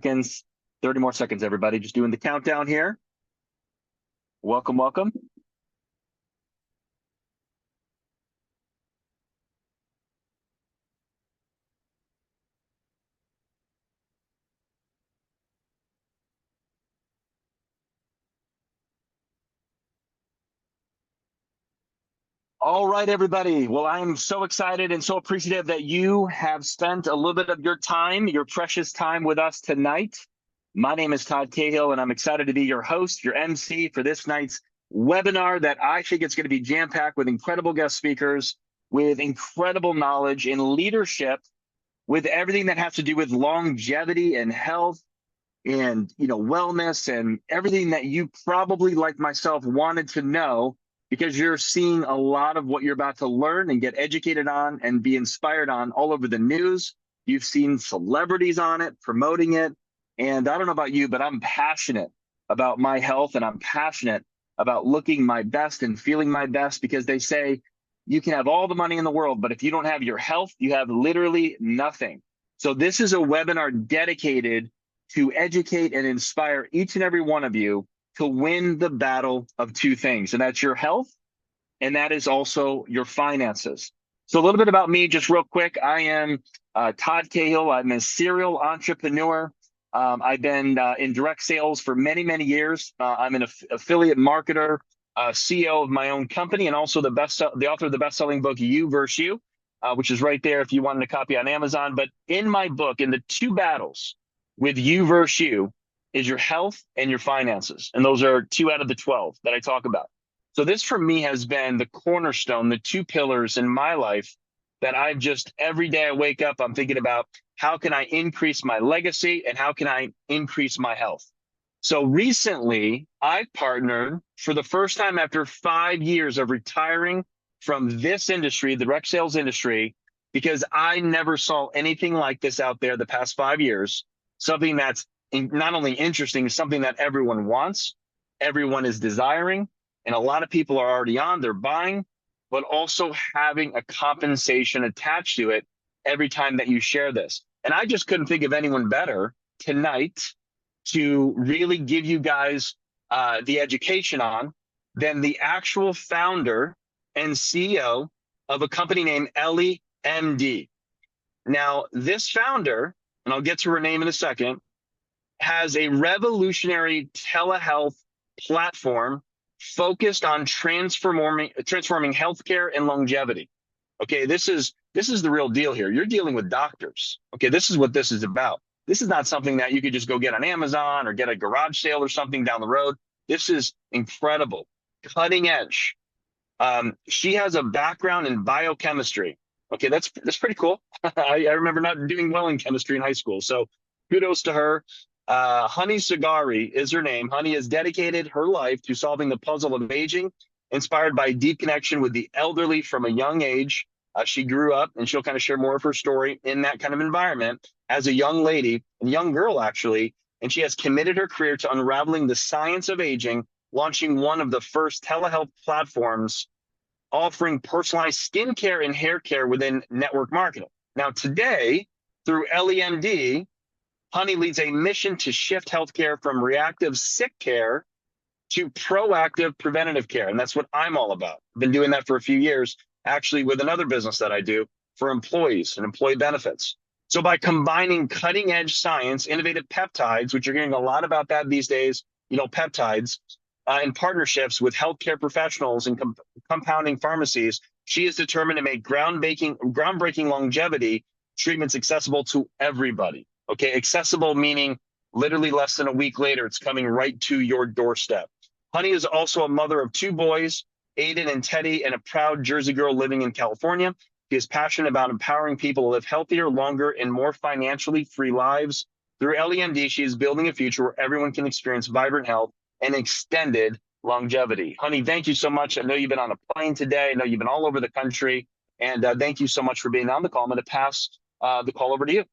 Seconds, 30 more seconds, everybody. Just doing the countdown here. Welcome, welcome. All right, everybody. Well, I'm so excited and so appreciative that you have spent a little bit of your time, your precious time with us tonight. My name is Todd Cahill, and I'm excited to be your host, your MC for this night's webinar that I think it's going to be jam-packed with incredible guest speakers, with incredible knowledge in leadership, with everything that has to do with longevity and health and wellness and everything that you probably, like myself, wanted to know, because you're seeing a lot of what you're about to learn and get educated on and be inspired on all over the news. You've seen celebrities on it, promoting it. And I don't know about you, but I'm passionate about my health, and I'm passionate about looking my best and feeling my best, because they say you can have all the money in the world, but if you don't have your health, you have literally nothing. So this is a webinar dedicated to educate and inspire each and every one of you to win the battle of two things, and that's your health, and that is also your finances. So a little bit about me, just real quick. I am Todd Cahill. I'm a serial entrepreneur. I've been in direct sales for many, many years. I'm an affiliate marketer, CEO of my own company, and also the author of the best-selling book, You versus You, which is right there if you wanted a copy on Amazon. But in my book, in the two battles with You versus You, is your health and your finances. And those are 2 out of the 12 that I talk about. So this for me has been the cornerstone, the two pillars in my life that I've just, every day I wake up, I'm thinking about how can I increase my legacy and how can I increase my health. So recently I've partnered for the first time after 5 years of retiring from this industry, the direct sales industry, because I never saw anything like this out there the past 5 years. Something that's not only interesting, something that everyone wants, everyone is desiring, and a lot of people are already on, they're buying, but also having a compensation attached to it every time that you share this. And I just couldn't think of anyone better tonight to really give you guys the education on than the actual founder and CEO of a company named EllieMD. Now, this founder, and I'll get to her name in a second, has a revolutionary telehealth platform focused on transforming healthcare and longevity. Okay, this is the real deal here. You're dealing with doctors. Okay, this is what this is about. This is not something that you could just go get on Amazon or get a garage sale or something down the road. This is incredible, cutting edge. She has a background in biochemistry. Okay, that's pretty cool. I remember not doing well in chemistry in high school, so kudos to her. Honey Sagari is her name. Honey has dedicated her life to solving the puzzle of aging, inspired by a deep connection with the elderly from a young age. She grew up, and she'll kind of share more of her story in that kind of environment as a young lady, and young girl actually, and she has committed her career to unraveling the science of aging, launching one of the first telehealth platforms offering personalized skincare and hair care within network marketing. Now today, through EllieMD, Honey leads a mission to shift healthcare from reactive sick care to proactive preventative care. And that's what I'm all about. I've been doing that for a few years, actually, with another business that I do for employees and employee benefits. So by combining cutting edge science, innovative peptides, which you're hearing a lot about that these days, peptides, in partnerships with healthcare professionals and compounding pharmacies, she is determined to make groundbreaking longevity treatments accessible to everybody. Okay, accessible meaning literally less than a week later, it's coming right to your doorstep. Honey is also a mother of 2 boys, Aiden and Teddy, and a proud Jersey girl living in California. She is passionate about empowering people to live healthier, longer, and more financially free lives. Through EllieMD, she is building a future where everyone can experience vibrant health and extended longevity. Honey, thank you so much. I know you've been on a plane today. I know you've been all over the country. And thank you so much for being on the call. I'm going to pass the call over to you.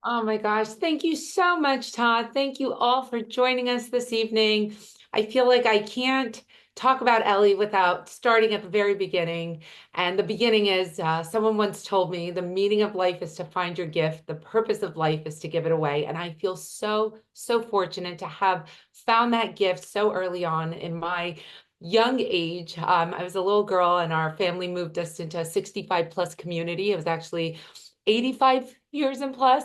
Oh my gosh. Thank you so much, Todd. Thank you all for joining us this evening. I feel like I can't talk about Ellie without starting at the very beginning. And the beginning is someone once told me the meaning of life is to find your gift. The purpose of life is to give it away. And I feel so, so fortunate to have found that gift so early on in my young age. I was a little girl and our family moved us into a 65 plus community. It was actually 85 years and plus.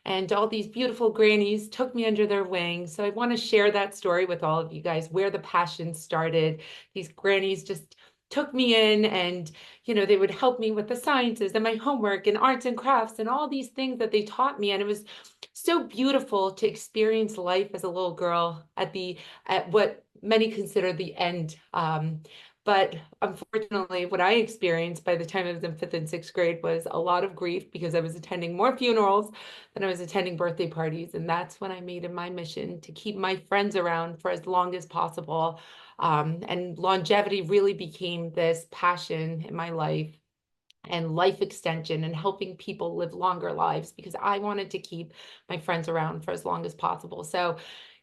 And all these beautiful grannies took me under their wing. So I want to share that story with all of you guys, where the passion started. These grannies just took me in and, they would help me with the sciences and my homework and arts and crafts and all these things that they taught me. And it was so beautiful to experience life as a little girl at what many consider the end. But unfortunately, what I experienced by the time I was in 5th and 6th grade was a lot of grief because I was attending more funerals than I was attending birthday parties. And that's when I made it my mission to keep my friends around for as long as possible. And longevity really became this passion in my life, and life extension and helping people live longer lives because I wanted to keep my friends around for as long as possible. So,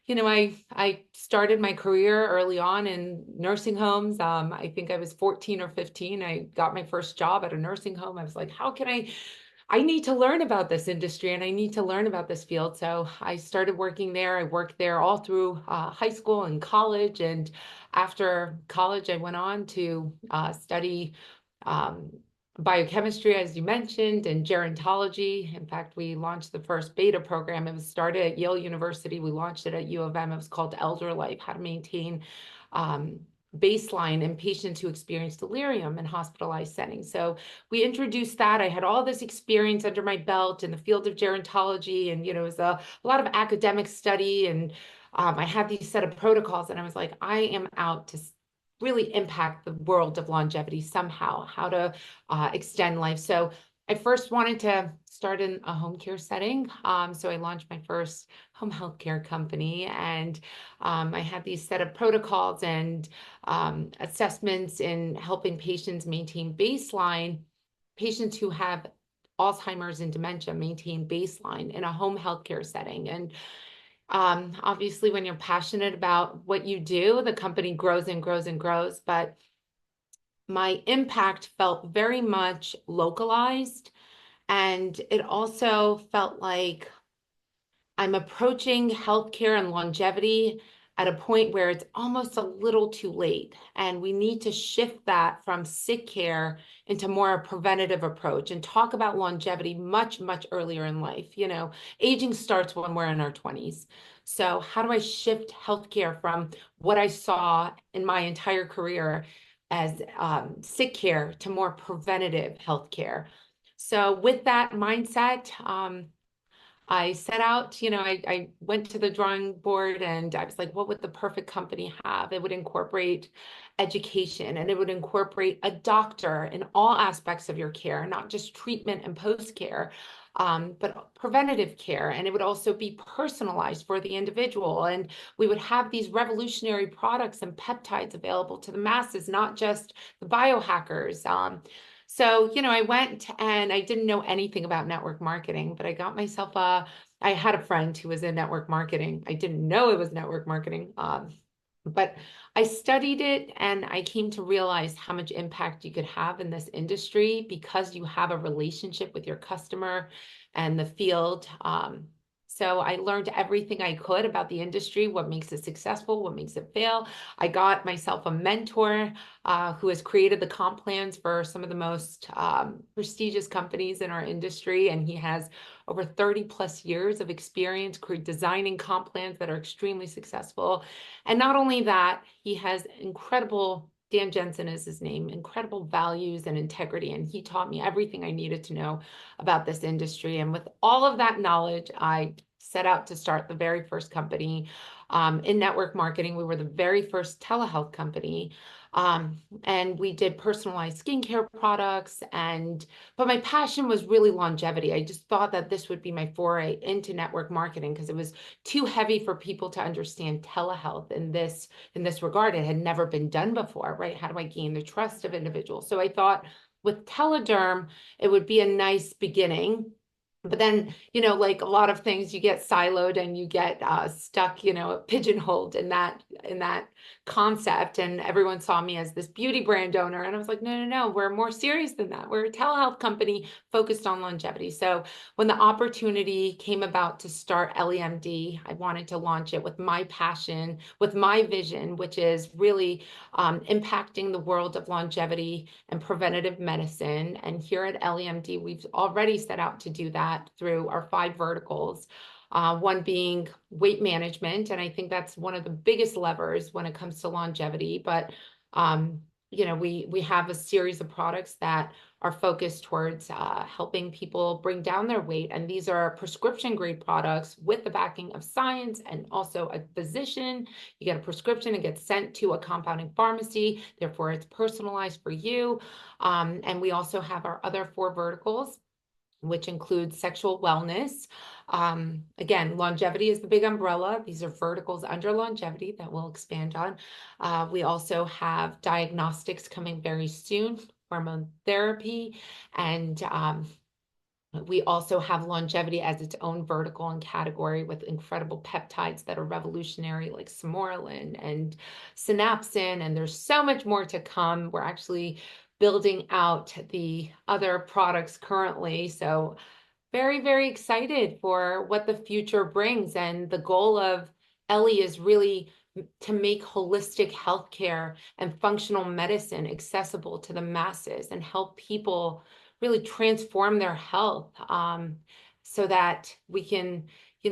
I started my career early on in nursing homes. I think I was 14 or 15. I got my first job at a nursing home. I was like, how can I need to learn about this industry and I need to learn about this field. So I started working there. I worked there all through high school and college. And after college, I went on to study um, biochemistry, as you mentioned, and gerontology. In fact, we launched the first beta program. It was started at Yale University. We launched it at U of M. It was called Elder Life, how to maintain um, baseline in patients who experience delirium in hospitalized settings. So we introduced that. I had all this experience under my belt in the field of gerontology, and it was a lot of academic study, and I had these set of protocols, and I was like, I am out to really impact the world of longevity somehow, how to extend life. So I first wanted to start in a home care setting. So I launched my first home health care company, and I had these set of protocols and assessments in helping patients maintain baseline, patients who have Alzheimer's and dementia maintain baseline in a home healthcare setting. And obviously, when you're passionate about what you do, the company grows and grows and grows. But my impact felt very much localized. And it also felt like I'm approaching healthcare and longevity at a point where it's almost a little too late. And we need to shift that from sick care into more a preventative approach and talk about longevity much, much earlier in life. Aging starts when we're in our 20s. So how do I shift healthcare from what I saw in my entire career as sick care to more preventative healthcare? So with that mindset, I set out, I went to the drawing board and I was like, what would the perfect company have? It would incorporate education and it would incorporate a doctor in all aspects of your care, not just treatment and post-care, but preventative care. And it would also be personalized for the individual. And we would have these revolutionary products and peptides available to the masses, not just the biohackers. So, I went and I didn't know anything about network marketing, but I got myself I had a friend who was in network marketing. I didn't know it was network marketing, but I studied it and I came to realize how much impact you could have in this industry because you have a relationship with your customer and the field. So I learned everything I could about the industry, what makes it successful, what makes it fail. I got myself a mentor who has created the comp plans for some of the most prestigious companies in our industry. And he has over 30 plus years of experience designing comp plans that are extremely successful. And not only that, he has incredible, Dan Jensen is his name, incredible values and integrity. And he taught me everything I needed to know about this industry. And with all of that knowledge, I set out to start the very first company in network marketing. We were the very first telehealth company. And we did personalized skincare products. But my passion was really longevity. I just thought that this would be my foray into network marketing because it was too heavy for people to understand telehealth in this regard. It had never been done before, right? How do I gain the trust of individuals? So I thought with Telederm, it would be a nice beginning. But then, like a lot of things, you get siloed and you get stuck, pigeonholed in that concept, and everyone saw me as this beauty brand owner. And I was like, no, no, no, we're more serious than that. We're a telehealth company focused on longevity. So when the opportunity came about to start EllieMD, I wanted to launch it with my passion, with my vision, which is really impacting the world of longevity and preventative medicine. And here at EllieMD, we've already set out to do that through our 5 verticals. One being weight management, and I think that's one of the biggest levers when it comes to longevity. But we have a series of products that are focused towards helping people bring down their weight, and these are prescription grade products with the backing of science and also a physician. You get a prescription, it gets sent to a compounding pharmacy, therefore it's personalized for you. And we also have our other 4 verticals, which includes sexual wellness. Again, longevity is the big umbrella. These are verticals under longevity that we'll expand on. We also have diagnostics coming very soon, hormone therapy, and we also have longevity as its own vertical and category with incredible peptides that are revolutionary, like Semorelin and Synapsin, and there's so much more to come. We're actually building out the other products currently. So very, very excited for what the future brings. And the goal of Ellie is really to make holistic healthcare and functional medicine accessible to the masses and help people really transform their health, so that we can,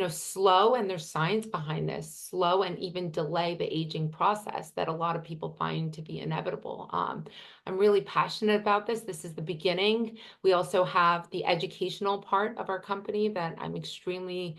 slow, and there's science behind this, slow and even delay the aging process that a lot of people find to be inevitable. I'm really passionate about this. This is the beginning. We also have the educational part of our company that I'm extremely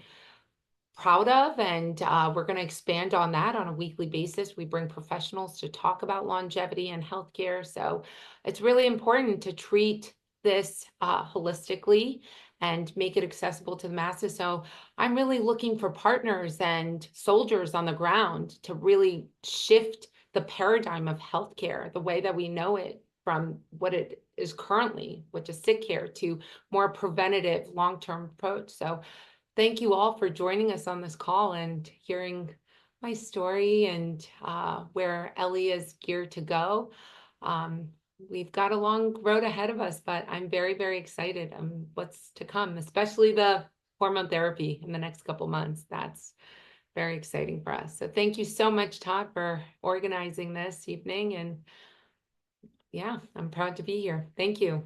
proud of, and we're going to expand on that on a weekly basis. We bring professionals to talk about longevity and healthcare. So it's really important to treat this holistically and make it accessible to the masses. So I'm really looking for partners and soldiers on the ground to really shift the paradigm of healthcare, the way that we know it, from what it is currently, which is sick care, to more preventative long-term approach. So thank you all for joining us on this call and hearing my story and where Ellie is geared to go. We've got a long road ahead of us, but I'm very, very excited on what's to come, especially the hormone therapy in the next couple months. That's very exciting for us. So thank you so much, Todd, for organizing this evening. And yeah, I'm proud to be here. Thank you.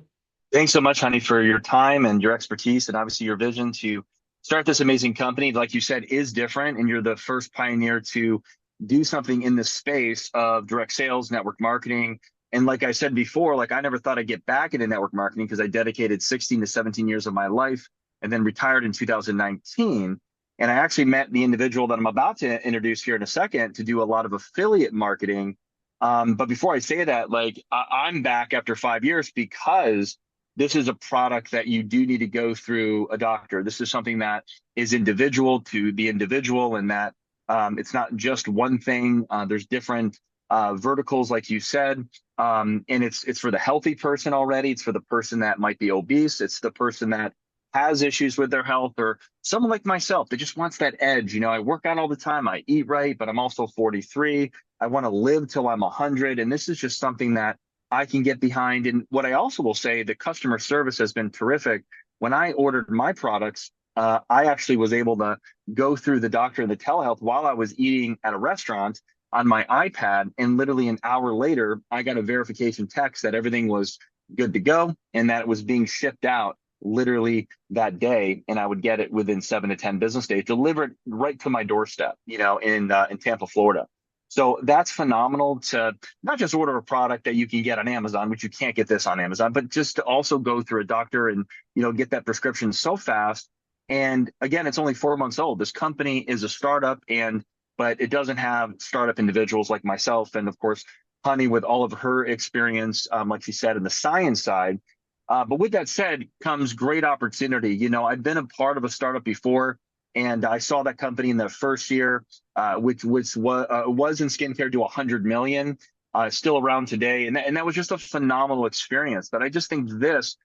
Thanks so much, honey, for your time and your expertise and obviously your vision to start this amazing company. Like you said, is different, and you're the first pioneer to do something in the space of direct sales, network marketing. And like I said before, like I never thought I'd get back into network marketing because I dedicated 16 to 17 years of my life and then retired in 2019. And I actually met the individual that I'm about to introduce here in a second to do a lot of affiliate marketing. But before I say that, like I'm back after 5 years because this is a product that you do need to go through a doctor. This is something that is individual to the individual, and that it's not just one thing. There's different verticals, like you said, and it's for the healthy person already. It's for the person that might be obese. It's the person that has issues with their health, or someone like myself that just wants that edge. I work out all the time. I eat right, but I'm also 43. I want to live till I'm 100, and this is just something that I can get behind. And what I also will say, the customer service has been terrific. When I ordered my products, I actually was able to go through the doctor and the telehealth while I was eating at a restaurant on my iPad. And literally an hour later, I got a verification text that everything was good to go and that it was being shipped out literally that day. And I would get it within 7 to 10 business days, delivered right to my doorstep, in Tampa, Florida. So that's phenomenal, to not just order a product that you can get on Amazon, which you can't get this on Amazon, but just to also go through a doctor and, get that prescription so fast. And again, it's only 4 months old. This company is a startup, but it doesn't have startup individuals like myself. And of course, Honey, with all of her experience, like she said, in the science side. But with that said comes great opportunity. I've been a part of a startup before, and I saw that company in the first year, which was in skincare, to 100 million, still around today. And that was just a phenomenal experience. But I just think this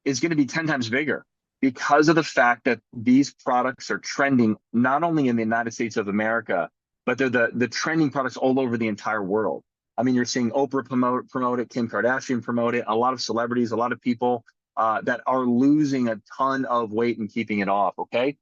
is going to be 10 times bigger because of the fact that these products are trending not only in the United States of America, but they're the trending products all over the entire world. I mean, you're seeing Oprah promote it, Kim Kardashian promote it, a lot of celebrities, a lot of people that are losing a ton of weight and keeping it off. Okay.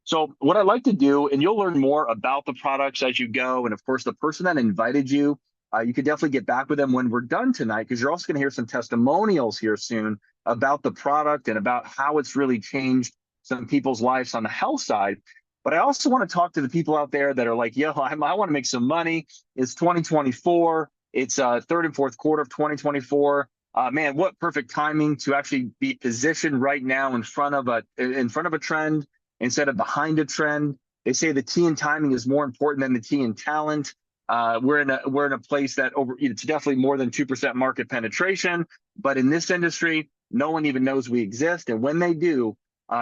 So what I like to do, and you'll learn more about the products as you go. And of course, the person that invited you, you could definitely get back with them when we're done tonight, because you're also going to hear some testimonials here soon about the product and about how it's really changed some people's lives on the health side. But I also want to talk to the people out there that are like, yo, I want to make some money. It's 2024. It's third and fourth quarter of 2024. Man, what perfect timing to actually be positioned right now in front of a trend instead of behind a trend. They say the T in timing is more important than the T in talent. We're in a place that it's definitely more than 2% market penetration, but in this industry, no one even knows we exist, and when they do,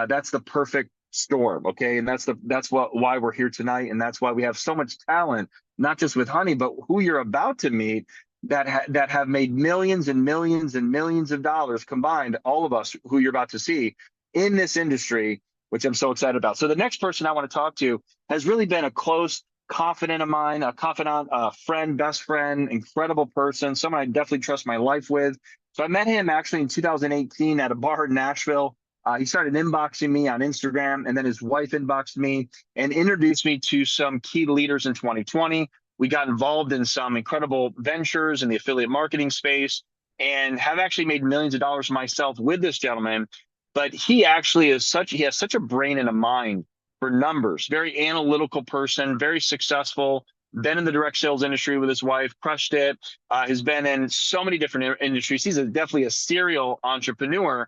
that's the perfect storm. Okay, and why we're here tonight, and that's why we have so much talent, not just with Honey, but who you're about to meet that have made millions and millions and millions of dollars combined. All of us who you're about to see in this industry, which I'm so excited about. So the next person I want to talk to has really been a close confidant of mine, a confidant, a friend, best friend, incredible person, someone I definitely trust my life with. So I met him actually in 2018 at a bar in Nashville. He started inboxing me on Instagram, and then his wife inboxed me and introduced me to some key leaders in 2020. We got involved in some incredible ventures in the affiliate marketing space and have actually made millions of dollars myself with this gentleman. But he has such a brain and a mind for numbers, very analytical person, very successful, been in the direct sales industry with his wife, crushed it, has been in so many different industries. He's definitely a serial entrepreneur,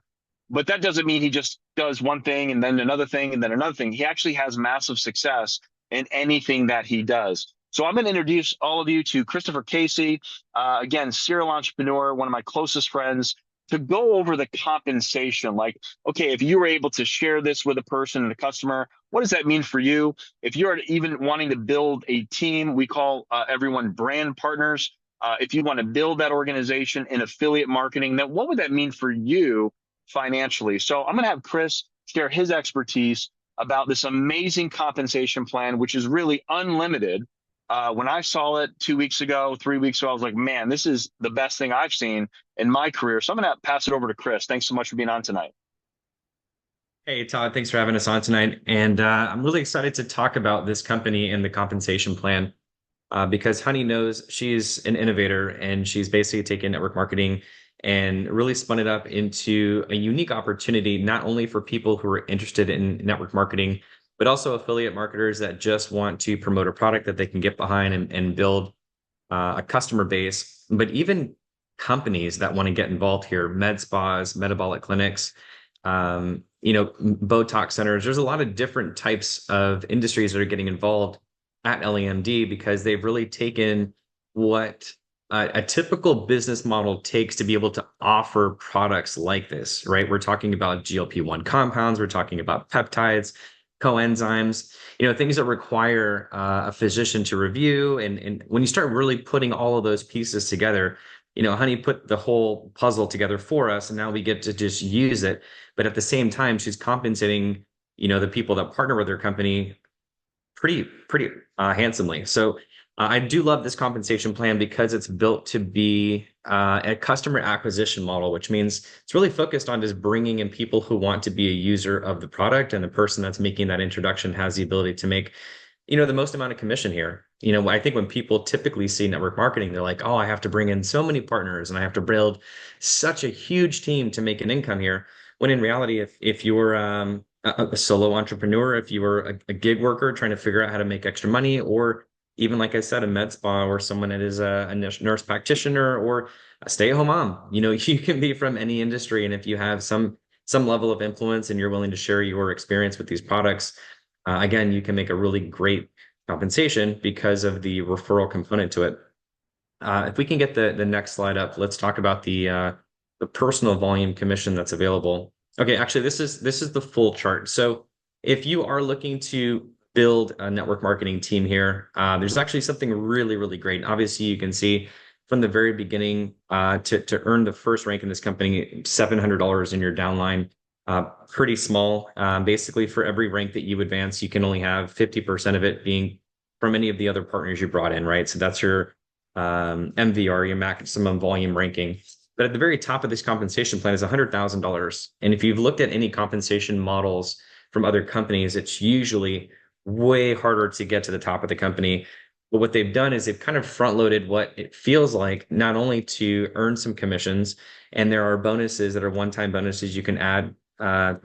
but that doesn't mean he just does one thing and then another thing and then another thing. He actually has massive success in anything that he does. So I'm going to introduce all of you to Christopher Casey, again, serial entrepreneur, one of my closest friends, to go over the compensation. Like, okay, if you were able to share this with a person and a customer, what does that mean for you? If you're even wanting to build a team, we call everyone brand partners. If you want to build that organization in affiliate marketing, then what would that mean for you financially? So I'm going to have Chris share his expertise about this amazing compensation plan, which is really unlimited. When I saw it 2 weeks ago, 3 weeks ago, I was like, man, this is the best thing I've seen in my career. So I'm going to pass it over to Chris. Thanks so much for being on tonight. Hey, Todd, thanks for having us on tonight. And I'm really excited to talk about this company and the compensation plan because Honey knows she's an innovator and she's basically taken network marketing and really spun it up into a unique opportunity, not only for people who are interested in network marketing, but also affiliate marketers that just want to promote a product that they can get behind and build a customer base, but even companies that want to get involved here, med spas, metabolic clinics, Botox centers. There's a lot of different types of industries that are getting involved at EllieMD because they've really taken what a typical business model takes to be able to offer products like this, right? We're talking about GLP-1 compounds. We're talking about peptides, coenzymes, things that require a physician to review. And when you start really putting all of those pieces together, Honey put the whole puzzle together for us, and now we get to just use it. But at the same time, she's compensating, the people that partner with her company pretty handsomely. So I do love this compensation plan because it's built to be a customer acquisition model, which means it's really focused on just bringing in people who want to be a user of the product, and the person that's making that introduction has the ability to make, the most amount of commission here. I think when people typically see network marketing, they're like, oh, I have to bring in so many partners and I have to build such a huge team to make an income here. When in reality, if you're a solo entrepreneur, if you were a gig worker trying to figure out how to make extra money, or even like I said, a med spa or someone that is a nurse practitioner or a stay-at-home mom, you can be from any industry. And if you have some level of influence and you're willing to share your experience with these products, again, you can make a really great compensation because of the referral component to it. If we can get the next slide up, let's talk about the personal volume commission that's available. Okay, actually, this is the full chart. So if you are looking to build a network marketing team here, there's actually something really, really great. Obviously, you can see from the very beginning to earn the first rank in this company, $700 in your downline. Pretty small. Basically, for every rank that you advance, you can only have 50% of it being from any of the other partners you brought in, right? So that's your MVR, your maximum volume ranking. But at the very top of this compensation plan is $100,000. And if you've looked at any compensation models from other companies, it's usually way harder to get to the top of the company. But what they've done is they've kind of front loaded what it feels like, not only to earn some commissions, and there are bonuses that are one-time bonuses you can add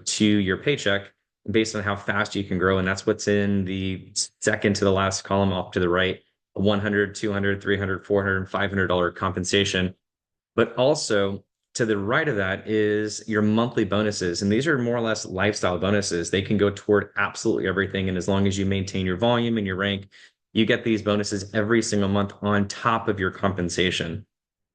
to your paycheck based on how fast you can grow. And that's what's in the second to the last column off to the right, 100, 200, 300, 400, $500 compensation. But also to the right of that is your monthly bonuses. And these are more or less lifestyle bonuses. They can go toward absolutely everything. And as long as you maintain your volume and your rank, you get these bonuses every single month on top of your compensation.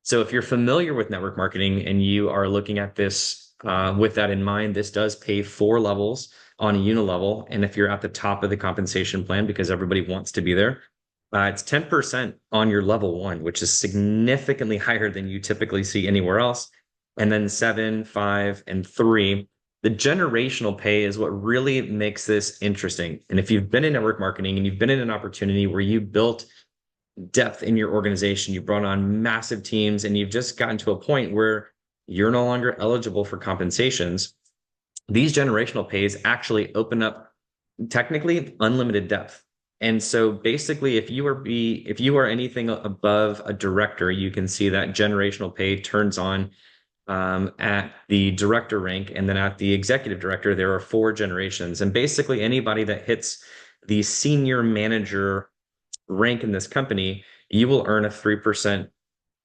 So if you're familiar with network marketing and you are looking at this with that in mind, this does pay 4 levels on a unilevel. And if you're at the top of the compensation plan, because everybody wants to be there, it's 10% on your level 1, which is significantly higher than you typically see anywhere else. And then 7, 5, and 3. The generational pay is what really makes this interesting. And if you've been in network marketing and you've been in an opportunity where you built depth in your organization, you brought on massive teams, and you've just gotten to a point where you're no longer eligible for compensations, these generational pays actually open up technically unlimited depth. And so basically, if you are anything above a director, you can see that generational pay turns on at the director rank. And then at the executive director, there are 4 generations. And basically anybody that hits the senior manager rank in this company, you will earn a 3%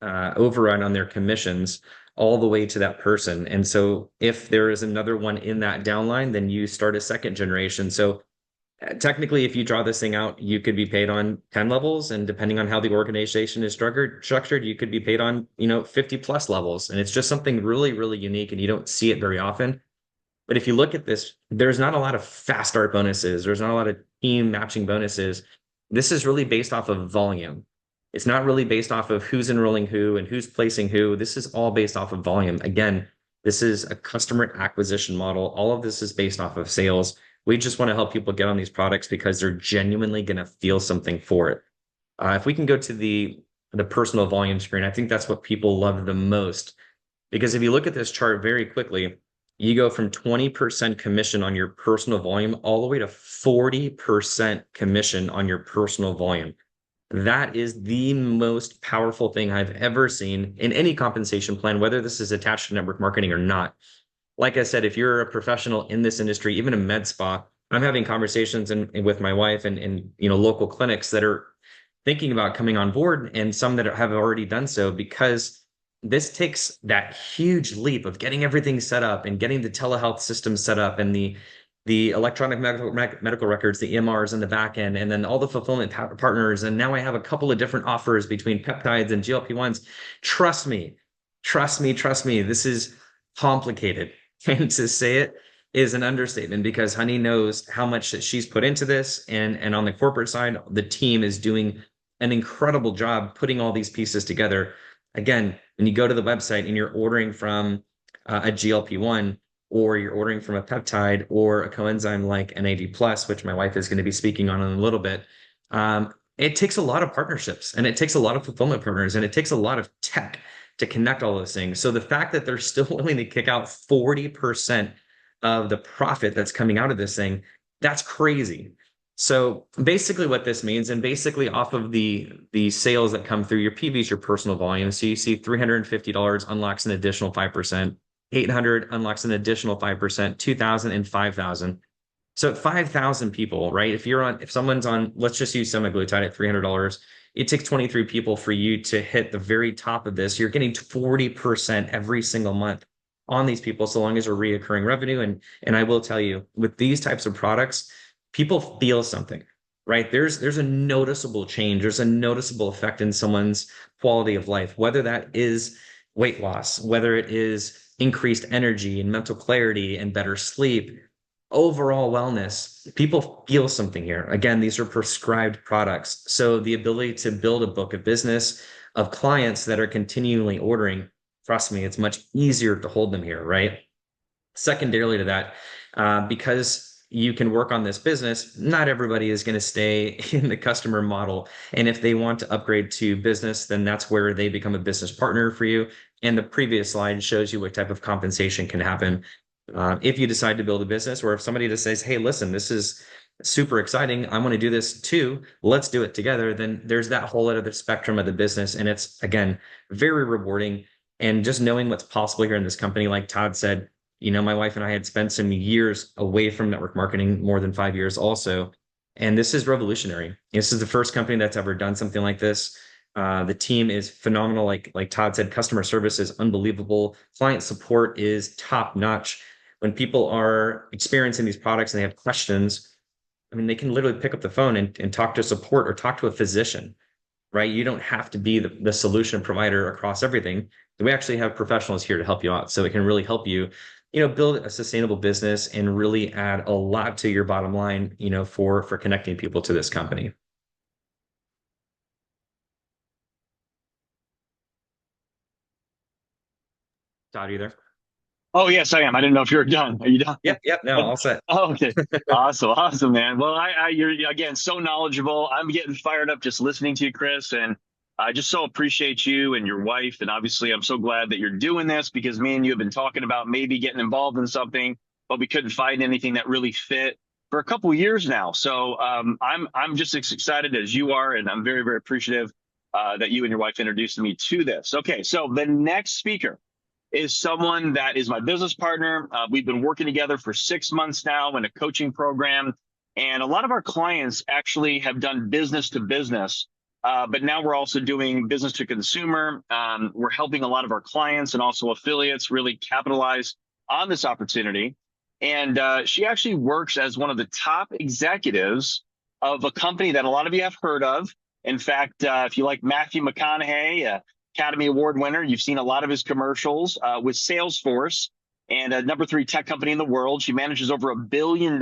overrun on their commissions all the way to that person. And so if there is another one in that downline, then you start a second generation. So technically, if you draw this thing out, you could be paid on 10 levels. And depending on how the organization is structured, you could be paid on, 50 plus levels. And it's just something really, really unique, and you don't see it very often. But if you look at this, there's not a lot of fast start bonuses. There's not a lot of team matching bonuses. This is really based off of volume. It's not really based off of who's enrolling who and who's placing who. This is all based off of volume. Again, this is a customer acquisition model. All of this is based off of sales. We just want to help people get on these products because they're genuinely going to feel something for it. If we can go to the personal volume screen, I think that's what people love the most. Because if you look at this chart very quickly, you go from 20% commission on your personal volume all the way to 40% commission on your personal volume. That is the most powerful thing I've ever seen in any compensation plan, whether this is attached to network marketing or not. Like I said, if you're a professional in this industry, even a med spa, I'm having conversations with my wife and local clinics that are thinking about coming on board, and some that have already done so, because this takes that huge leap of getting everything set up and getting the telehealth system set up and the electronic medical records, the EMRs in the back end, and then all the fulfillment partners. And now I have a couple of different offers between peptides and GLP-1s. Trust me, this is complicated. And to say it is an understatement, because Honey knows how much that she's put into this. And on the corporate side, the team is doing an incredible job putting all these pieces together. Again, when you go to the website and you're ordering from a GLP-1, or you're ordering from a peptide or a coenzyme like NAD+, which my wife is going to be speaking on in a little bit, it takes a lot of partnerships, and it takes a lot of fulfillment partners, and it takes a lot of tech to connect all those things. So the fact that they're still willing to kick out 40% of the profit that's coming out of this thing, that's crazy. So basically what this means, and basically off of the sales that come through your PVs, your personal volume. So you see $350 unlocks an additional 5%, 800 unlocks an additional 5%, 2,000 and 5,000. So at 5,000 people, right? If someone's on, let's just use semaglutide at $300, it takes 23 people for you to hit the very top of this. You're getting 40% every single month on these people, so long as they're reoccurring revenue. And I will tell you, with these types of products, people feel something, right? There's a noticeable change. There's a noticeable effect in someone's quality of life, whether that is weight loss, whether it is increased energy and mental clarity and better sleep, overall wellness. People feel something here. Again, these are prescribed products. So the ability to build a book of business of clients that are continually ordering, trust me, it's much easier to hold them here, right? Secondarily to that, because you can work on this business, not everybody is going to stay in the customer model. And if they want to upgrade to business, then that's where they become a business partner for you. And the previous slide shows you what type of compensation can happen if you decide to build a business, or if somebody just says, hey, listen, this is super exciting. I want to do this too. Let's do it together. Then there's that whole other spectrum of the business. And it's, again, very rewarding. And just knowing what's possible here in this company, like Todd said, my wife and I had spent some years away from network marketing, more than 5 years also. And this is revolutionary. This is the first company that's ever done something like this. The team is phenomenal. Like Todd said, customer service is unbelievable. Client support is top notch. When people are experiencing these products and they have questions, I mean, they can literally pick up the phone and talk to support or talk to a physician, right? You don't have to be the solution provider across everything. We actually have professionals here to help you out. So it can really help you, build a sustainable business and really add a lot to your bottom line, for connecting people to this company. Todd, are you there? Oh, yes, I am. I didn't know if you were done. Are you done? Yep. No, all set. Oh, okay. Awesome, man. Well, you're again so knowledgeable. I'm getting fired up just listening to you, Chris, and I just so appreciate you and your wife. And obviously, I'm so glad that you're doing this, because me and you have been talking about maybe getting involved in something, but we couldn't find anything that really fit for a couple of years now. So I'm just as excited as you are, and I'm very, very appreciative that you and your wife introduced me to this. Okay, so the next speaker is someone that is my business partner. We've been working together for 6 months now in a coaching program. And a lot of our clients actually have done business to business, but now we're also doing business to consumer. We're helping a lot of our clients and also affiliates really capitalize on this opportunity. And she actually works as one of the top executives of a company that a lot of you have heard of. In fact, if you like Matthew McConaughey, Academy Award winner. You've seen a lot of his commercials with Salesforce, and a #3 tech company in the world. She manages over $1 billion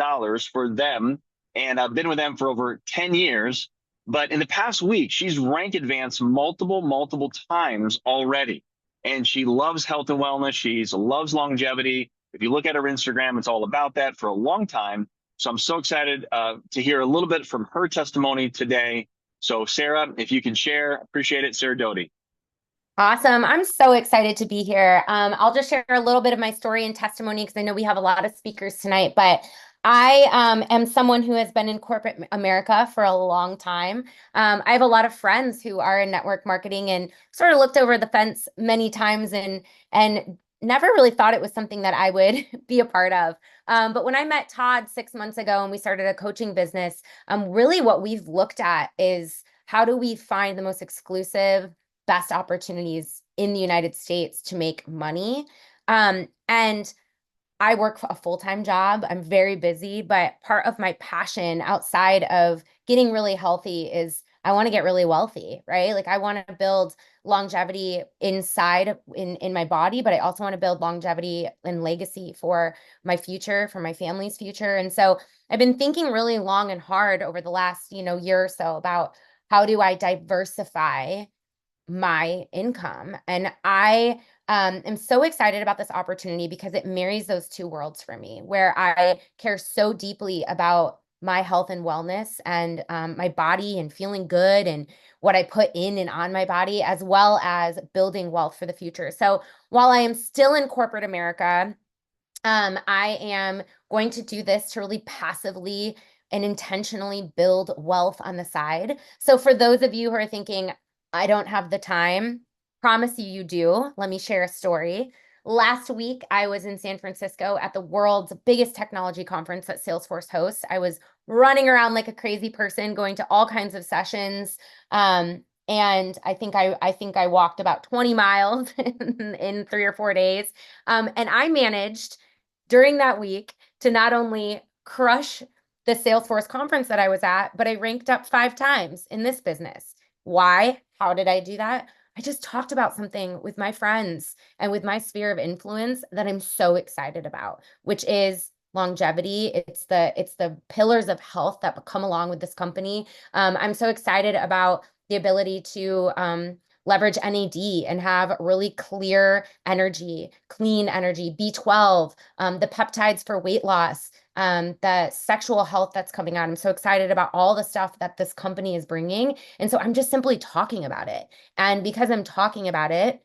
for them, and I've been with them for over 10 years. But in the past week, she's rank advanced multiple times already. And she loves health and wellness. She loves longevity. If you look at her Instagram, it's all about that for a long time. So I'm so excited to hear a little bit from her testimony today. So Sarah, if you can share, appreciate it. Sarah Doty. Awesome. I'm so excited to be here. I'll just share a little bit of my story and testimony because I know we have a lot of speakers tonight, but I am someone who has been in corporate America for a long time. I have a lot of friends who are in network marketing and sort of looked over the fence many times and never really thought it was something that I would be a part of. But when I met Todd 6 months ago and we started a coaching business, really what we've looked at is how do we find the most exclusive best opportunities in the United States to make money. And I work a full-time job. I'm very busy, but part of my passion outside of getting really healthy is I want to get really wealthy, right? Like I want to build longevity inside in my body, but I also want to build longevity and legacy for my future, for my family's future. And so I've been thinking really long and hard over the last, year or so about how do I diversify my income. And I am so excited about this opportunity because it marries those two worlds for me, where I care so deeply about my health and wellness and my body and feeling good and what I put in and on my body, as well as building wealth for the future. So while I am still in corporate America, I am going to do this to really passively and intentionally build wealth on the side. So for those of you who are thinking, I don't have the time, promise you do. Let me share a story. Last week, I was in San Francisco at the world's biggest technology conference that Salesforce hosts. I was running around like a crazy person, going to all kinds of sessions. And I think I walked about 20 miles in 3 or 4 days. And I managed during that week to not only crush the Salesforce conference that I was at, but I ranked up 5 times in this business. Why? How did I do that? I just talked about something with my friends and with my sphere of influence that I'm so excited about, which is longevity. It's the pillars of health that come along with this company. I'm so excited about the ability to leverage NAD and have really clear energy, clean energy, B12, the peptides for weight loss, the sexual health that's coming out. I'm so excited about all the stuff that this company is bringing. And so I'm just simply talking about it. And because I'm talking about it,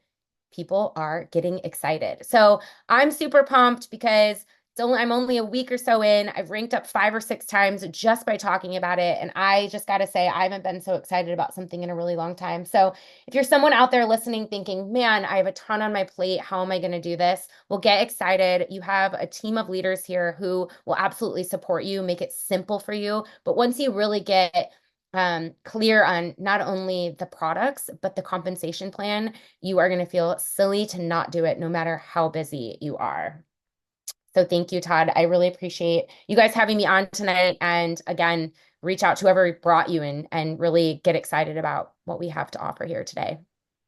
people are getting excited. So I'm super pumped because I'm only a week or so in. I've ranked up 5 or 6 times just by talking about it. And I just got to say, I haven't been so excited about something in a really long time. So if you're someone out there listening, thinking, man, I have a ton on my plate, how am I going to do this? Well, get excited. You have a team of leaders here who will absolutely support you, make it simple for you. But once you really get clear on not only the products, but the compensation plan, you are going to feel silly to not do it no matter how busy you are. So thank you, Todd. I really appreciate you guys having me on tonight. And again, reach out to whoever brought you in and really get excited about what we have to offer here today.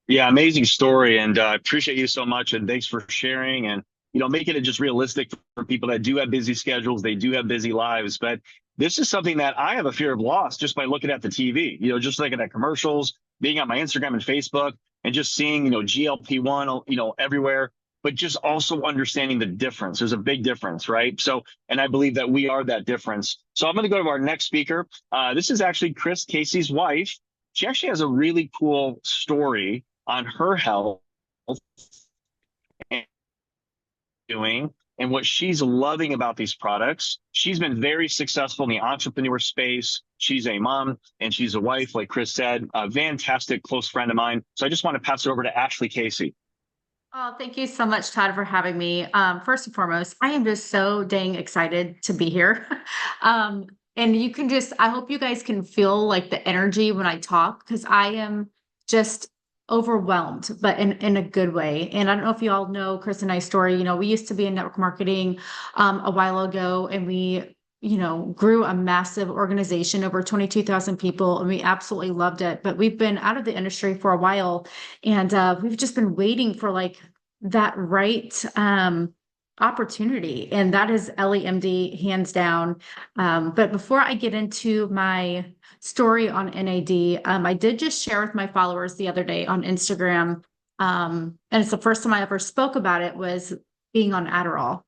Yeah, amazing story, and I appreciate you so much, and thanks for sharing, and making it just realistic for people that do have busy schedules, they do have busy lives. But this is something that I have a fear of loss just by looking at the TV, just looking at commercials, being on my Instagram and Facebook, and just seeing GLP-1 everywhere, but just also understanding the difference. There's a big difference, right? So, and I believe that we are that difference. So I'm going to go to our next speaker. This is actually Chris Casey's wife. She actually has a really cool story on her health and doing and what she's loving about these products. She's been very successful in the entrepreneur space. She's a mom and she's a wife, like Chris said, a fantastic close friend of mine. So I just want to pass it over to Ashley Casey. Oh, thank you so much, Todd, for having me. First and foremost, I am just so dang excited to be here. And you can I hope you guys can feel like the energy when I talk, because I am just overwhelmed, but in a good way. And I don't know if you all know Chris and I's story. We used to be in network marketing a while ago, and we grew a massive organization, over 22,000 people, and we absolutely loved it. But we've been out of the industry for a while, and we've just been waiting for like that right opportunity, and that is EllieMD, hands down. But before I get into my story on NAD, I did just share with my followers the other day on Instagram, and it's the first time I ever spoke about it, was being on Adderall.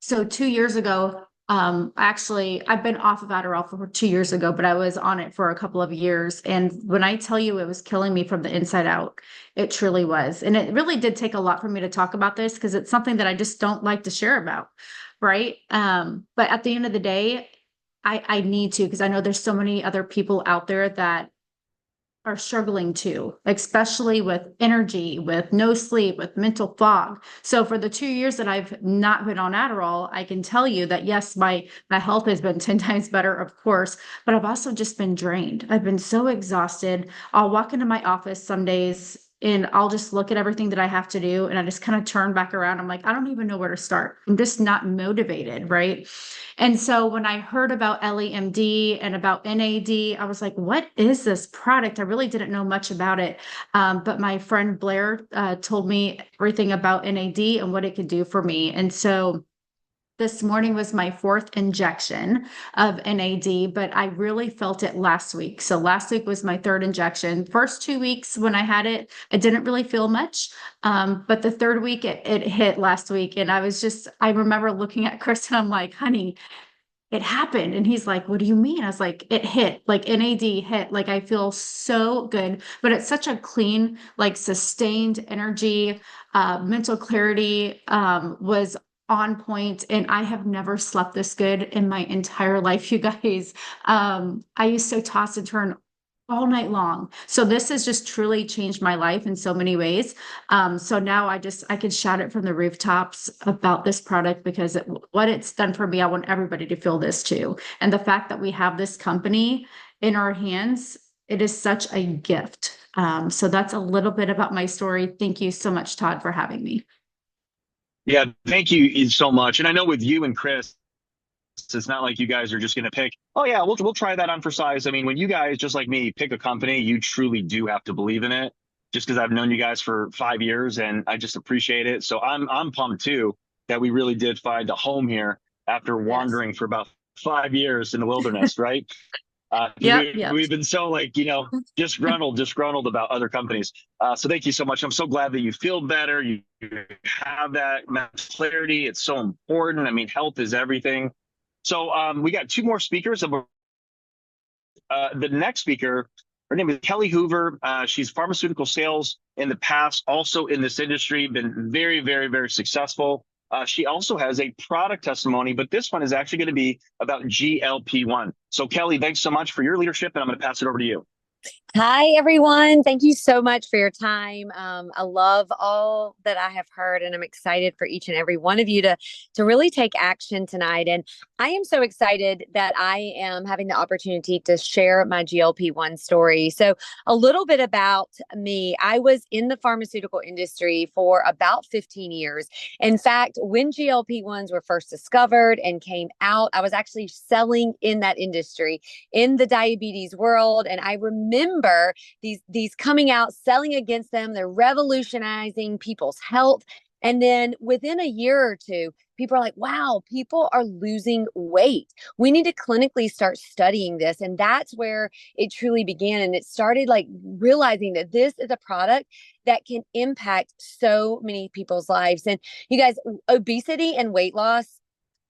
So 2 years ago, actually, I've been off of Adderall for 2 years ago, but I was on it for a couple of years. And when I tell you it was killing me from the inside out, it truly was. And it really did take a lot for me to talk about this, because it's something that I just don't like to share about. Right. But at the end of the day, I need to, because I know there's so many other people out there that are struggling too, especially with energy, with no sleep, with mental fog. So for the 2 years that I've not been on Adderall, I can tell you that yes, my health has been 10 times better, of course, but I've also just been drained. I've been so exhausted. I'll walk into my office some days and I'll just look at everything that I have to do, and I just kind of turn back around. I'm like, I don't even know where to start. I'm just not motivated, right? And so when I heard about EllieMD and about NAD, I was like, what is this product? I really didn't know much about it. But my friend Blair told me everything about NAD and what it could do for me. And so this morning was my 4th injection of NAD, but I really felt it last week. So last week was my 3rd injection. First 2 weeks when I had it, I didn't really feel much. But the 3rd week it hit last week. And I remember looking at Chris and I'm like, honey, it happened. And he's like, what do you mean? I was like, it hit, like NAD hit, like I feel so good, but it's such a clean, like sustained energy, mental clarity was on point, and I have never slept this good in my entire life, you guys. I used to toss and turn all night long. So this has just truly changed my life in so many ways. So now I can shout it from the rooftops about this product, because what it's done for me, I want everybody to feel this too. And the fact that we have this company in our hands, it is such a gift. So that's a little bit about my story. Thank you so much, Todd, for having me. Yeah, thank you so much. And I know with you and Chris, it's not like you guys are just going to pick, oh yeah, we'll try that on for size. I mean, when you guys, just like me, pick a company, you truly do have to believe in it. Just because I've known you guys for 5 years and I just appreciate it. So I'm pumped too that we really did find a home here after wandering for about 5 years in the wilderness, right? Yep. We've been so like, disgruntled about other companies. So thank you so much. I'm so glad that you feel better. You have that mental clarity. It's so important. I mean, health is everything. So we got two more speakers. The next speaker, her name is Kelly Hoover. She's pharmaceutical sales in the past, also in this industry, been very, very, very successful. She also has a product testimony, but this one is actually going to be about GLP-1. So Kelly, thanks so much for your leadership, and I'm going to pass it over to you. Hi, everyone. Thank you so much for your time. I love all that I have heard, and I'm excited for each and every one of you to really take action tonight. And I am so excited that I am having the opportunity to share my GLP-1 story. So a little bit about me. I was in the pharmaceutical industry for about 15 years. In fact, when GLP-1s were first discovered and came out, I was actually selling in that industry in the diabetes world. And I remember these coming out, selling against them. They're revolutionizing people's health. And then within a year or two, people are like, wow, people are losing weight. We need to clinically start studying this. And that's where it truly began. And it started like realizing that this is a product that can impact so many people's lives. And you guys, obesity and weight loss,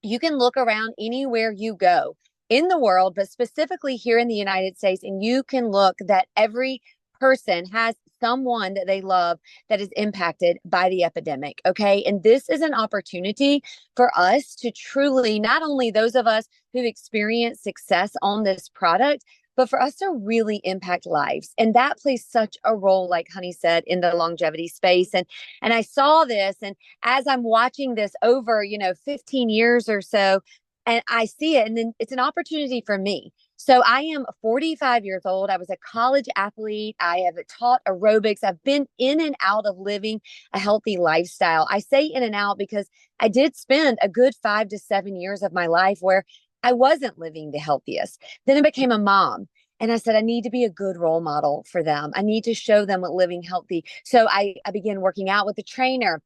you can look around anywhere you go in the world, but specifically here in the United States, and you can look that every person has someone that they love that is impacted by the epidemic. Okay. And this is an opportunity for us to truly, not only those of us who've experienced success on this product, but for us to really impact lives. And that plays such a role, like Honey said, in the longevity space. And I saw this, and as I'm watching this over, 15 years or so, and I see it, and then it's an opportunity for me. So I am 45 years old. I was a college athlete. I have taught aerobics. I've been in and out of living a healthy lifestyle. I say in and out because I did spend a good 5 to 7 years of my life where I wasn't living the healthiest. Then I became a mom. And I said, I need to be a good role model for them. I need to show them what living healthy. So I began working out with a trainer.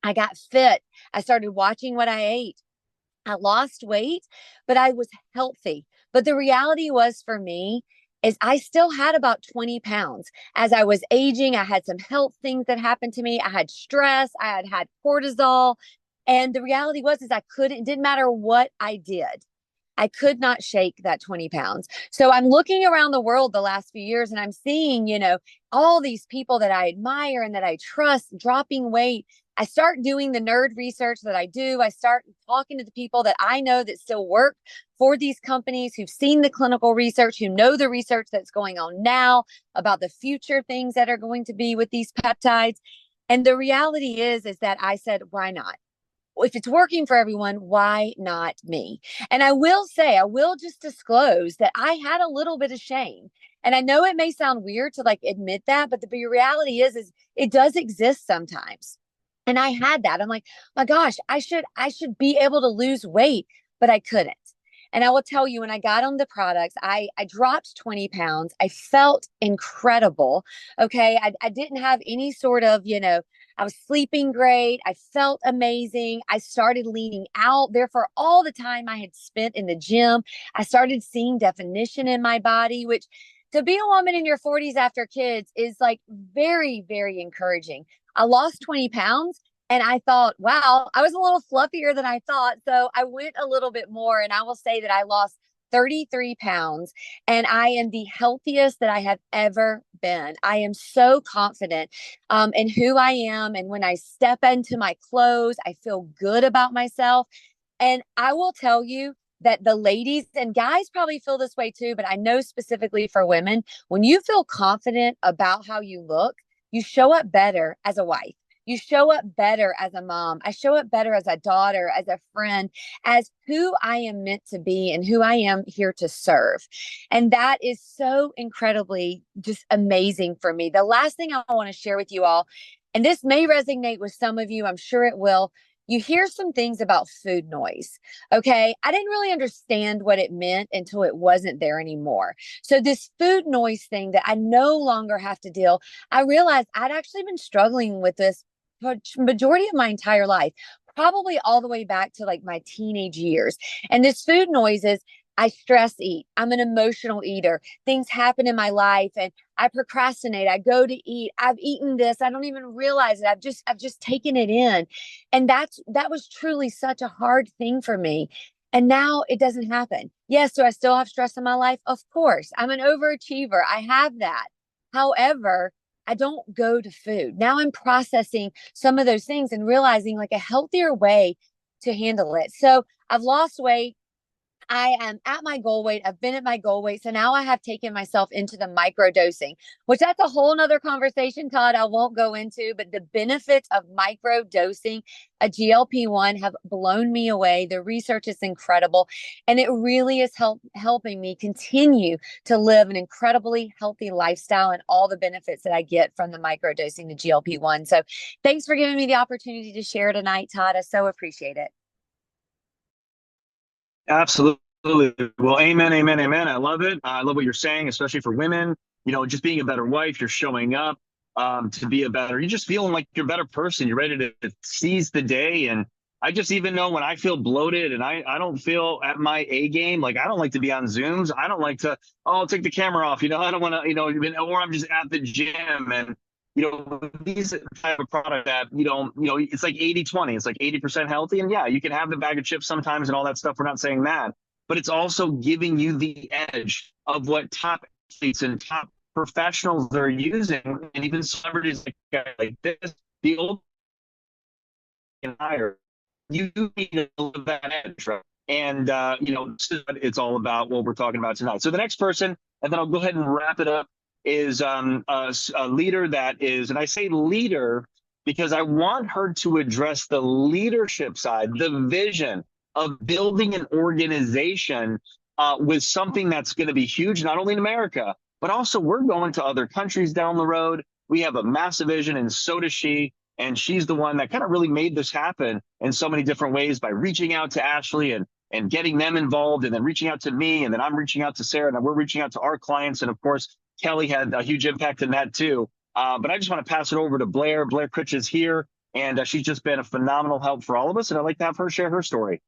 I got fit. I started watching what I ate. I lost weight, but I was healthy. But the reality was for me is I still had about 20 pounds. As I was aging, I had some health things that happened to me. I had stress. I had cortisol. And the reality was is it didn't matter what I did. I could not shake that 20 pounds. So I'm looking around the world the last few years and I'm seeing, all these people that I admire and that I trust dropping weight. I start doing the nerd research that I do. I start talking to the people that I know that still work for these companies, who've seen the clinical research, who know the research that's going on now about the future things that are going to be with these peptides. And the reality is that I said, why not? If it's working for everyone, why not me? And I will just disclose that I had a little bit of shame. And I know it may sound weird to admit that, but the reality is it does exist sometimes. And I had that. I'm like, my gosh, I should be able to lose weight, but I couldn't. And I will tell you, when I got on the products, I dropped 20 pounds. I felt incredible. Okay. I didn't have any sort of, I was sleeping great. I felt amazing. I started leaning out. Therefore, all the time I had spent in the gym, I started seeing definition in my body, which to be a woman in your 40s after kids is very, very encouraging. I lost 20 pounds and I thought, wow, I was a little fluffier than I thought. So I went a little bit more, and I will say that I lost 33 pounds and I am the healthiest that I have ever been. I am so confident in who I am. And when I step into my clothes, I feel good about myself. And I will tell you that the ladies and guys probably feel this way too, but I know specifically for women, when you feel confident about how you look, you show up better as a wife. You show up better as a mom. I show up better as a daughter, as a friend, as who I am meant to be and who I am here to serve. And that is so incredibly just amazing for me. The last thing I want to share with you all, and this may resonate with some of you, I'm sure it will. You hear some things about food noise. Okay. I didn't really understand what it meant until it wasn't there anymore. So this food noise thing that I no longer have to deal, I realized I'd actually been struggling with this majority of my entire life, probably all the way back to my teenage years. And this food noise is I stress eat. I'm an emotional eater. Things happen in my life and I procrastinate. I go to eat. I've eaten this. I don't even realize it. I've just taken it in. And that was truly such a hard thing for me. And now it doesn't happen. Yes, do I still have stress in my life? Of course. I'm an overachiever. I have that. However, I don't go to food. Now I'm processing some of those things and realizing like a healthier way to handle it. So I've lost weight. I am at my goal weight. I've been at my goal weight. So now I have taken myself into the micro dosing, which that's a whole nother conversation, Todd. I won't go into, but the benefits of micro dosing a GLP-1 have blown me away. The research is incredible. And it really is helping me continue to live an incredibly healthy lifestyle and all the benefits that I get from the micro dosing the GLP-1. So thanks for giving me the opportunity to share tonight, Todd. I so appreciate it. Absolutely. Well, amen, amen, amen. I love it. I love what you're saying, especially for women. You know, just being a better wife, you're showing up to be a better, you're just feeling like you're a better person. You're ready to seize the day. And I just even know when I feel bloated and I don't feel at my A game, like I don't like to be on Zooms. I don't like to, oh, take the camera off. You know, I don't want to, you know, or I'm just at the gym and, you know, these type of product that, it's like 80-20, it's like 80% healthy. And yeah, you can have the bag of chips sometimes and all that stuff. We're not saying that, but it's also giving you the edge of what top athletes and top professionals are using. And even celebrities like this, the old and higher, you need to live that edge, right? And, it's all about what we're talking about tonight. So the next person, and then I'll go ahead and wrap it up, is a leader that is, and I say leader because I want her to address the leadership side, the vision of building an organization with something that's going to be huge, not only in America, but also we're going to other countries down the road. We have a massive vision, and so does she. And she's the one that kind of really made this happen in so many different ways by reaching out to Ashley and getting them involved, and then reaching out to me, and then I'm reaching out to Sarah, and we're reaching out to our clients. And of course, Kelly had a huge impact in that too. But I just want to pass it over to Blair. Blair Critch is here, and she's just been a phenomenal help for all of us. And I'd like to have her share her story.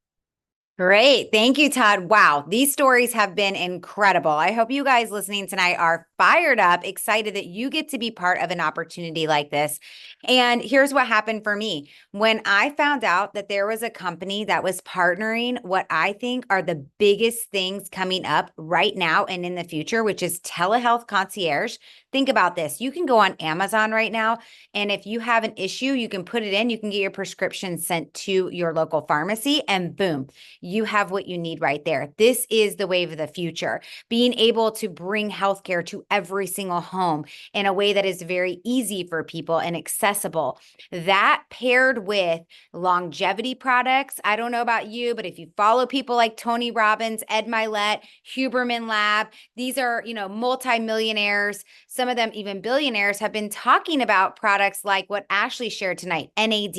Great. Thank you, Todd. Wow. These stories have been incredible. I hope you guys listening tonight are fired up, excited that you get to be part of an opportunity like this. And here's what happened for me. When I found out that there was a company that was partnering what I think are the biggest things coming up right now and in the future, which is telehealth concierge. Think about this. You can go on Amazon right now, and if you have an issue, you can put it in, you can get your prescription sent to your local pharmacy, and boom, you have what you need right there. This is the wave of the future, being able to bring healthcare to every single home in a way that is very easy for people and accessible. That paired with longevity products. I don't know about you, but if you follow people like Tony Robbins, Ed Milet, Huberman Lab, these are, multimillionaires. Some of them even billionaires have been talking about products like what Ashley shared tonight, NAD,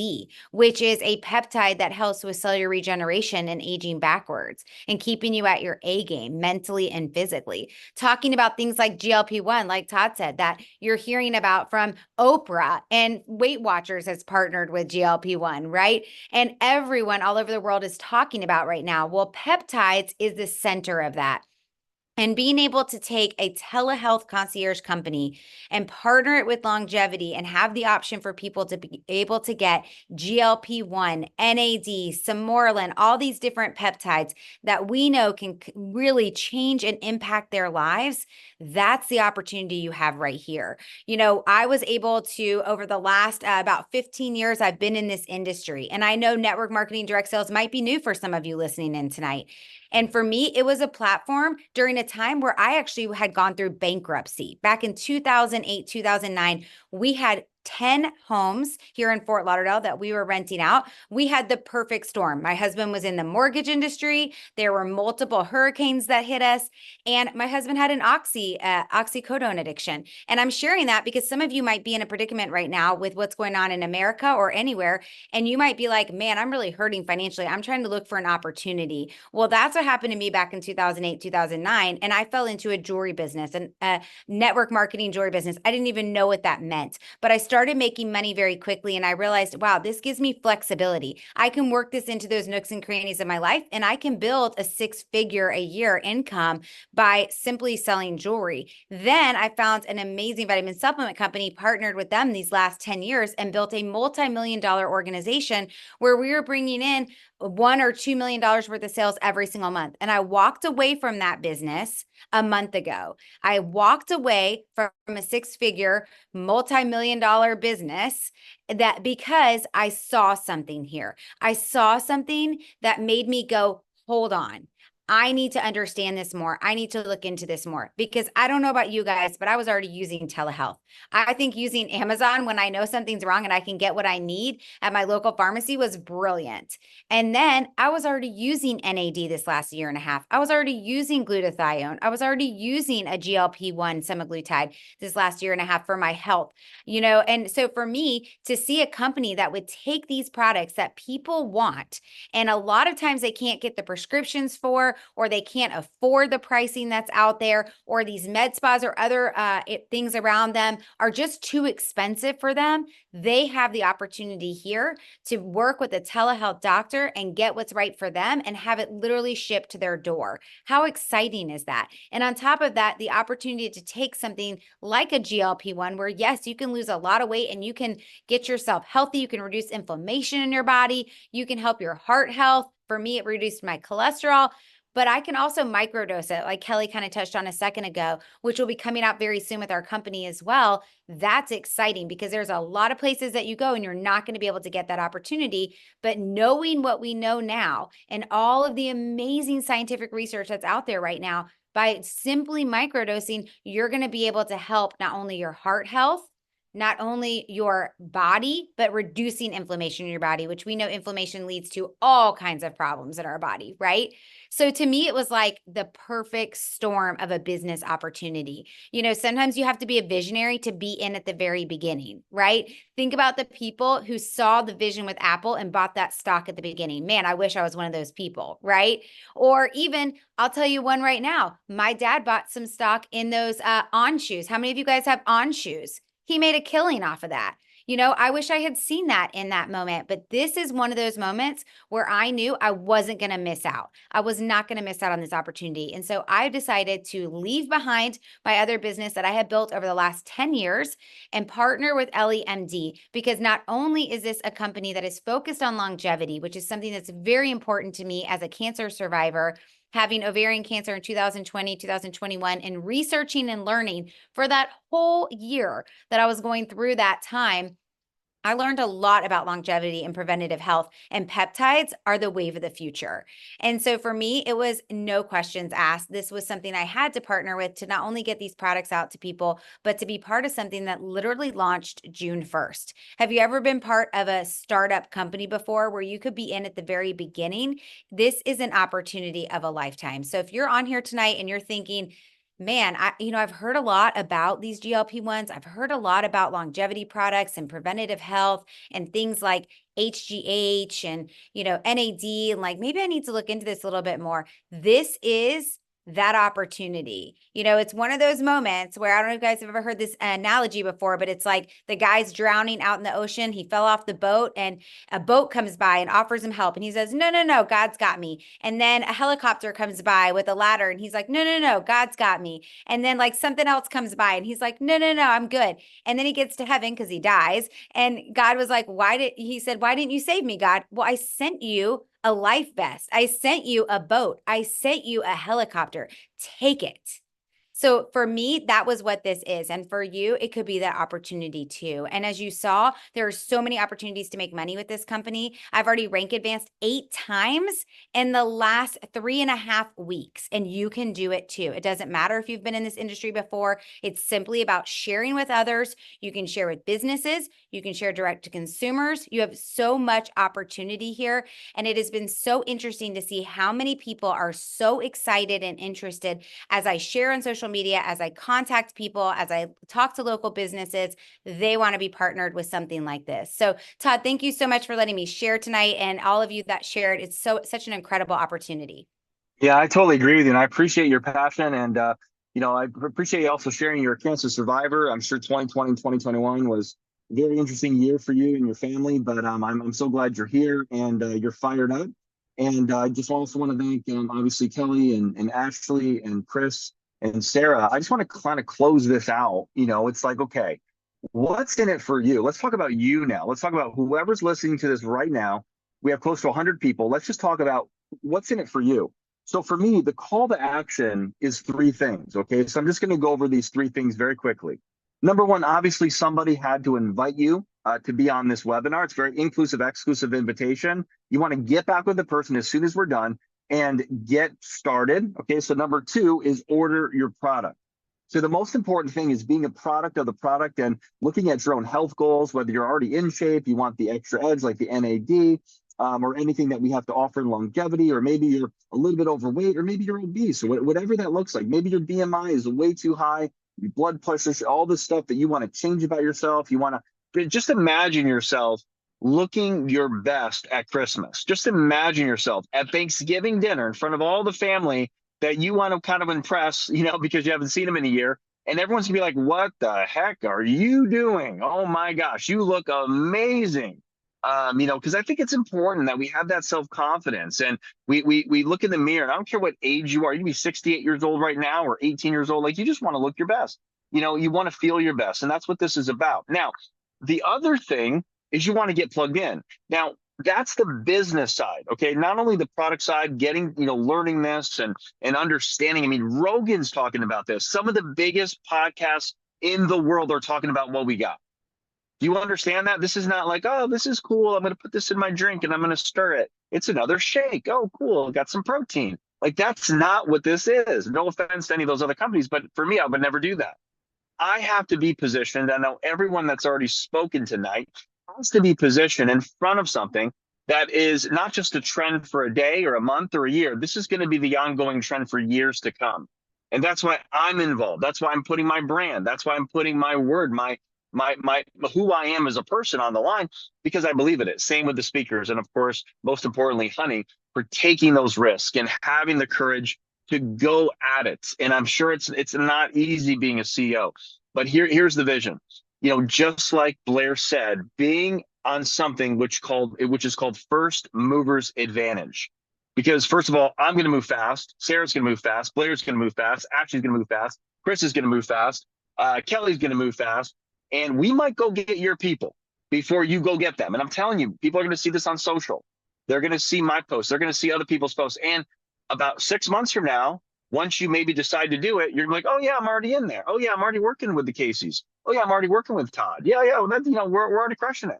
which is a peptide that helps with cellular regeneration and aging backwards and keeping you at your A game mentally and physically. Talking about things like GLP-1, like Todd said, that you're hearing about from Oprah, and Weight Watchers has partnered with GLP-1, right? And everyone all over the world is talking about right now. Well, peptides is the center of that. And being able to take a telehealth concierge company and partner it with longevity and have the option for people to be able to get GLP-1, NAD, Samorelin, all these different peptides that we know can really change and impact their lives, that's the opportunity you have right here. I was able to, over the last about 15 years, I've been in this industry, and I know network marketing direct sales might be new for some of you listening in tonight. And for me, it was a platform during a time where I actually had gone through bankruptcy. Back in 2008, 2009, we had 10 homes here in Fort Lauderdale that we were renting out. We had the perfect storm. My husband was in the mortgage industry. There were multiple hurricanes that hit us. And my husband had an oxycodone addiction. And I'm sharing that because some of you might be in a predicament right now with what's going on in America or anywhere. And you might be like, man, I'm really hurting financially. I'm trying to look for an opportunity. Well, that's what happened to me back in 2008, 2009. And I fell into a jewelry business and a network marketing jewelry business. I didn't even know what that meant, but I started started making money very quickly, and I realized, wow, this gives me flexibility. I can work this into those nooks and crannies of my life, and I can build a 6-figure a year income by simply selling jewelry. Then I found an amazing vitamin supplement company, partnered with them these last 10 years, and built a multi-million-dollar organization where we were bringing in $1 or $2 million worth of sales every single month. And I walked away from that business a month ago. I walked away from a 6-figure, multi-million-dollar business that because I saw something here. I saw something that made me go, hold on. I need to understand this more. I need to look into this more, because I don't know about you guys, but I was already using telehealth. I think using Amazon when I know something's wrong and I can get what I need at my local pharmacy was brilliant. And then I was already using NAD this last year and a half. I was already using glutathione. I was already using a GLP-1 semaglutide this last year and a half for my health, and so for me to see a company that would take these products that people want, and a lot of times they can't get the prescriptions for, or they can't afford the pricing that's out there, or these med spas or other things around them are just too expensive for them. They have the opportunity here to work with a telehealth doctor and get what's right for them and have it literally shipped to their door. How exciting is that? And on top of that, the opportunity to take something like a GLP-1, where yes, you can lose a lot of weight and you can get yourself healthy. You can reduce inflammation in your body. You can help your heart health. For me, it reduced my cholesterol. But I can also microdose it, like Kelly kind of touched on a second ago, which will be coming out very soon with our company as well. That's exciting, because there's a lot of places that you go and you're not going to be able to get that opportunity. But knowing what we know now and all of the amazing scientific research that's out there right now, by simply microdosing, you're going to be able to help not only your heart health, not only your body, but reducing inflammation in your body, which we know inflammation leads to all kinds of problems in our body, right? So to me, it was like the perfect storm of a business opportunity. Sometimes you have to be a visionary to be in at the very beginning, right? Think about the people who saw the vision with Apple and bought that stock at the beginning. Man, I wish I was one of those people, right? Or even, I'll tell you one right now. My dad bought some stock in those On shoes. How many of you guys have On shoes? He made a killing off of that. I wish I had seen that in that moment, but this is one of those moments where I knew I wasn't going to miss out. I was not going to miss out on this opportunity. And so I decided to leave behind my other business that I had built over the last 10 years and partner with EllieMD, because not only is this a company that is focused on longevity, which is something that's very important to me as a cancer survivor, having ovarian cancer in 2020, 2021, and researching and learning for that whole year that I was going through that time. I learned a lot about longevity and preventative health, and peptides are the wave of the future. And so for me, it was no questions asked. This was something I had to partner with to not only get these products out to people, but to be part of something that literally launched June 1st. Have you ever been part of a startup company before where you could be in at the very beginning? This is an opportunity of a lifetime. So if you're on here tonight and you're thinking, man, I've heard a lot about these GLP-1s. I've heard a lot about longevity products and preventative health and things like HGH and, NAD, and like, maybe I need to look into this a little bit more. This is that opportunity. It's one of those moments where, I don't know if you guys have ever heard this analogy before, but it's like the guy's drowning out in the ocean. He fell off the boat and a boat comes by and offers him help. And he says, no, no, no, God's got me. And then a helicopter comes by with a ladder and he's like, no, no, no, God's got me. And then like something else comes by and he's like, no, no, no, I'm good. And then he gets to heaven because he dies. And God was like, he said, why didn't you save me, God? Well, I sent you a life vest. I sent you a boat. I sent you a helicopter. Take it. So for me, that was what this is. And for you, it could be that opportunity too. And as you saw, there are so many opportunities to make money with this company. I've already rank advanced 8 times in the last 3.5 weeks, and you can do it too. It doesn't matter if you've been in this industry before. It's simply about sharing with others. You can share with businesses. You can share direct to consumers. You have so much opportunity here. And it has been so interesting to see how many people are so excited and interested as I share on social media, as I contact people, as I talk to local businesses. They want to be partnered with something like this. So Todd, thank you so much for letting me share tonight, and all of you that shared. It's such an incredible opportunity. Yeah, I totally agree with you. And I appreciate your passion. And, I appreciate you also sharing your cancer survivor. I'm sure 2020 and 2021 was Very interesting year for you and your family, but I'm so glad you're here and you're fired up. And I just also want to thank obviously Kelly and Ashley and Chris and Sarah. I just want to kind of close this out. It's like, okay, what's in it for you? Let's talk about you now. Let's talk about whoever's listening to this right now. We have close to 100 people. Let's just talk about what's in it for you. So for me, the call to action is three things. Okay. So I'm just going to go over these three things very quickly. Number one, obviously, somebody had to invite you to be on this webinar. It's very inclusive, exclusive invitation. You want to get back with the person as soon as we're done and get started. Okay. So number two is order your product. So the most important thing is being a product of the product and looking at your own health goals, whether you're already in shape, you want the extra edge like the NAD, or anything that we have to offer in longevity, or maybe you're a little bit overweight, or maybe you're obese, or whatever that looks like. Maybe your BMI is way too high, your blood pressure, all the stuff that you want to change about yourself. You want to just imagine yourself looking your best at Christmas. Just imagine yourself at Thanksgiving dinner in front of all the family that you want to kind of impress, because you haven't seen them in a year. And everyone's gonna be like, what the heck are you doing? Oh my gosh, you look amazing. Because I think it's important that we have that self-confidence and we look in the mirror, and I don't care what age you are, you can be 68 years old right now or 18 years old, like you just want to look your best. You want to feel your best, and that's what this is about. Now, the other thing is you want to get plugged in. Now, that's the business side, okay? Not only the product side, getting, learning this and understanding. I mean, Rogan's talking about this. Some of the biggest podcasts in the world are talking about what we got. Do you understand that? This is not like, oh, this is cool, I'm going to put this in my drink and I'm going to stir it. It's another shake. Oh, cool, got some protein. Like, that's not what this is. No offense to any of those other companies, but for me, I would never do that. I have to be positioned. I know everyone that's already spoken tonight has to be positioned in front of something that is not just a trend for a day or a month or a year. This is going to be the ongoing trend for years to come. And that's why I'm involved. That's why I'm putting my brand. That's why I'm putting my word, my who I am as a person on the line, because I believe in it. Same with the speakers. And of course, most importantly, Honey, for taking those risks and having the courage to go at it. And I'm sure it's not easy being a CEO, but here's the vision. Just like Blair said, being on something which is called first movers advantage. Because first of all, I'm going to move fast. Sarah's going to move fast. Blair's going to move fast. Ashley's going to move fast. Chris is going to move fast. Kelly's going to move fast. And we might go get your people before you go get them. And I'm telling you, people are going to see this on social. They're going to see my posts. They're going to see other people's posts. And about 6 months from now, once you maybe decide to do it, you're like, oh yeah, I'm already in there. Oh yeah, I'm already working with the Caseys. Oh yeah, I'm already working with Todd. Yeah, well, we're already crushing it.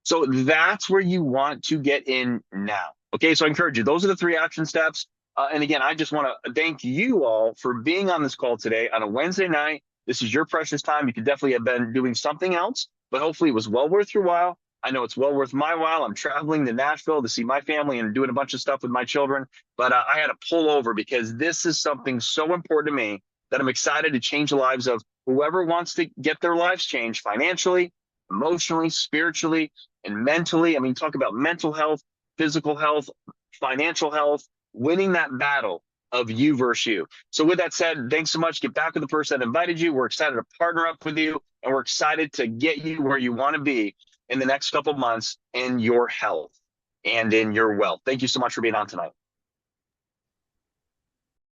So that's where you want to get in now. Okay, so I encourage you. Those are the 3 action steps. And again, I just want to thank you all for being on this call today on a Wednesday night. This is your precious time. You could definitely have been doing something else, but hopefully it was well worth your while. I know it's well worth my while. I'm traveling to Nashville to see my family and doing a bunch of stuff with my children, but I had to pull over because this is something so important to me that I'm excited to change the lives of whoever wants to get their lives changed financially, emotionally, spiritually, and mentally. I mean, talk about mental health, physical health, financial health, winning that battle of you versus you. So with that said, thanks so much. Get back with the person that invited you. We're excited to partner up with you, and we're excited to get you where you want to be in the next couple of months in your health and in your wealth. Thank you so much for being on tonight.